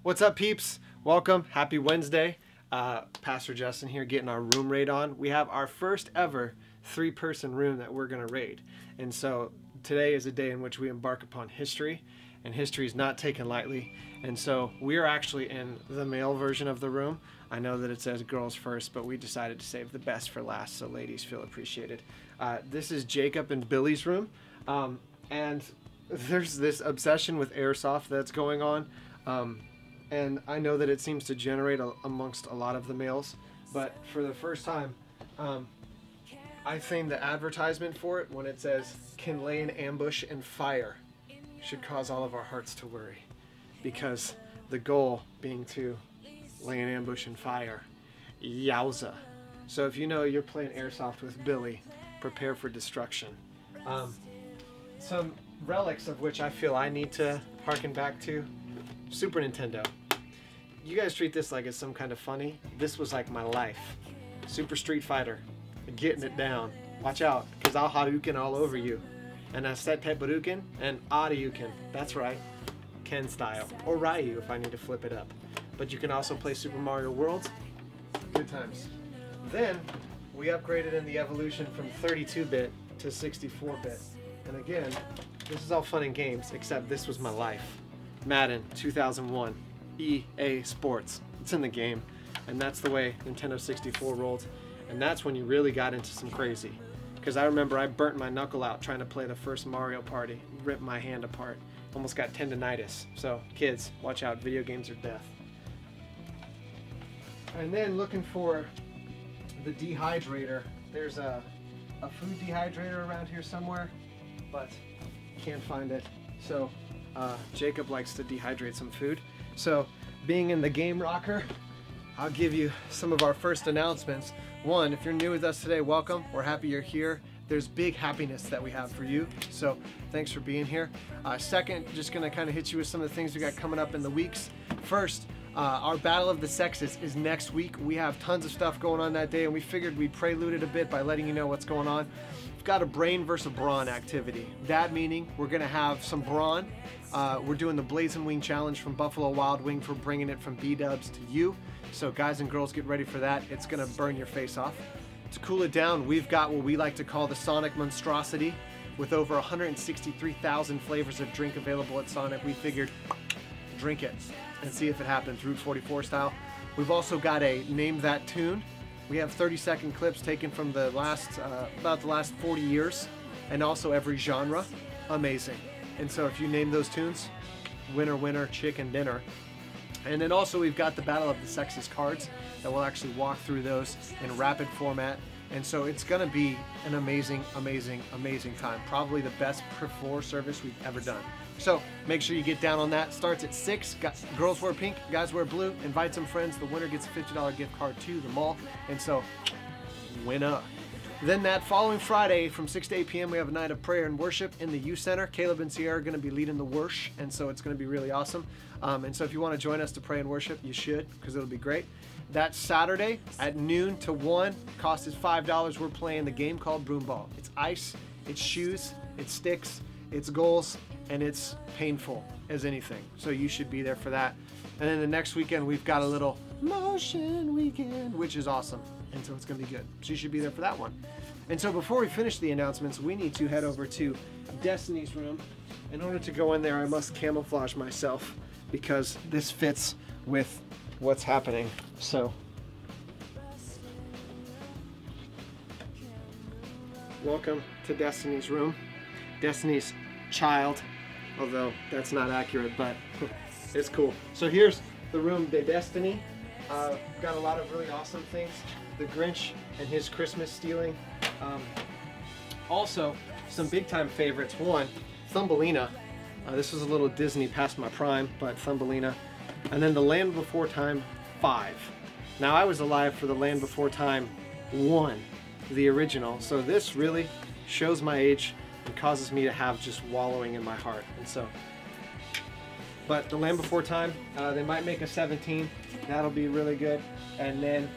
What's up, peeps? Welcome. Happy Wednesday. Pastor Justin here getting our room raid on. We have our first ever 3-person room that we're going to raid. And so today is a day in which we embark upon history, and history is not taken lightly. And so we are actually in the male version of the room. I know that it says girls first, but we decided to save the best for last so ladies feel appreciated. This is Jacob and Billy's room. And there's this obsession with airsoft that's going on. And I know that it seems to generate amongst a lot of the males, but for the first time, I think the advertisement for it, when it says, "can lay an ambush and fire," should cause all of our hearts to worry, because the goal being to lay an ambush and fire. Yowza. So if you know you're playing airsoft with Billy, prepare for destruction. Some relics of which I feel I need to harken back to: Super Nintendo. You guys treat this like it's some kind of funny. This was like my life. Super Street Fighter, getting it down. Watch out, because I'll Hadouken all over you. And I set Budokan and Hadouken. That's right, Ken style. Or Ryu if I need to flip it up. But you can also play Super Mario World. Good times. Then we upgraded in the evolution from 32-bit to 64-bit. And again, this is all fun and games, except this was my life. Madden 2001, EA Sports. It's in the game, and that's the way Nintendo 64 rolled. And that's when you really got into some crazy. Because I remember I burnt my knuckle out trying to play the first Mario Party, ripped my hand apart, almost got tendonitis. So kids, watch out, video games are death. And then looking for the dehydrator. There's a food dehydrator around here somewhere, but can't find it. So Jacob likes to dehydrate some food. So being in the game rocker, I'll give you some of our first announcements. One, if you're new with us today, welcome. We're happy you're here. There's big happiness that we have for you, so thanks for being here. Second, just gonna kind of hit you with some of the things we got coming up in the weeks. First, our Battle of the Sexes is next week. We have tons of stuff going on that day, and we figured we'd prelude it a bit by letting you know what's going on. We've got a brain versus brawn activity. That meaning we're gonna have some brawn. We're doing the Blazing Wing Challenge from Buffalo Wild Wing for bringing it from B-dubs to you. So guys and girls, get ready for that. It's gonna burn your face off. To cool it down, we've got what we like to call the Sonic Monstrosity. With over 163,000 flavors of drink available at Sonic, we figured drink it and see if it happens, Route 44 style. We've also got a Name That Tune. We have 30-second clips taken from the last, about the last 40 years, and also every genre. Amazing. And so if you name those tunes, winner, winner, chicken dinner. And then also we've got the Battle of the Sexes cards that we'll actually walk through those in rapid format. And so it's gonna be an amazing, amazing, amazing time. Probably the best floor service we've ever done. So make sure you get down on that. Starts at 6. Girls wear pink, guys wear blue. Invite some friends. The winner gets a $50 gift card to the mall. And so, winner. Then that following Friday from 6 to 8 p.m. we have a night of prayer and worship in the youth center. Caleb and Sierra are going to be leading the worship, and so it's going to be really awesome. And so if you want to join us to pray and worship, you should, because it'll be great. That Saturday at noon to 1, cost is $5. We're playing the game called Broomball. It's ice, it's shoes, it's sticks, it's goals, and it's painful as anything. So you should be there for that. And then the next weekend we've got a little motion weekend, which is awesome. And so it's going to be good. So you should be there for that one. And so before we finish the announcements, we need to head over to Destiny's room. In order to go in there, I must camouflage myself because this fits with what's happening. So, welcome to Destiny's room. Destiny's child, although that's not accurate, but it's cool. So here's the room de Destiny. Got a lot of really awesome things. The Grinch and his Christmas stealing. Also, some big time favorites. One, Thumbelina. This was a little Disney past my prime, but Thumbelina. And then The Land Before Time 5. Now I was alive for The Land Before Time 1, the original. So this really shows my age and causes me to have just wallowing in my heart. And so, but The Land Before Time, they might make a 17. That'll be really good. And then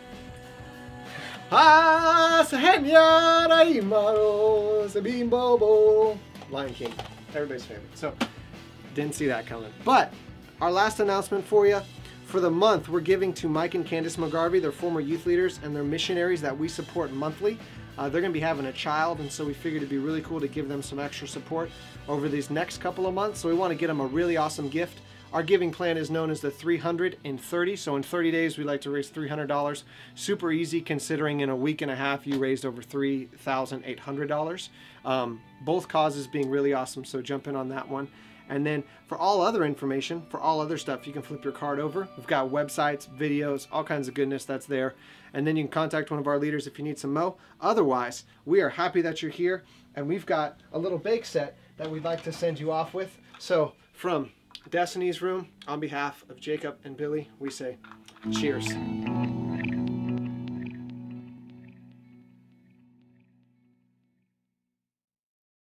Lion King, everybody's favorite. So didn't see that coming. But our last announcement for you. For the month, we're giving to Mike and Candace McGarvey, their former youth leaders and their missionaries that we support monthly. They're going to be having a child, and so we figured it'd be really cool to give them some extra support over these next couple of months. So we want to get them a really awesome gift. Our giving plan is known as the 330. So in 30 days, we like to raise $300. Super easy, considering in a week and a half, you raised over $3,800. Both causes being really awesome, so jump in on that one. And then for all other information, for all other stuff, you can flip your card over. We've got websites, videos, all kinds of goodness that's there. And then you can contact one of our leaders if you need some mo. Otherwise, we are happy that you're here, and we've got a little bake set that we'd like to send you off with. So from Destiny's Room, on behalf of Jacob and Billy, we say cheers.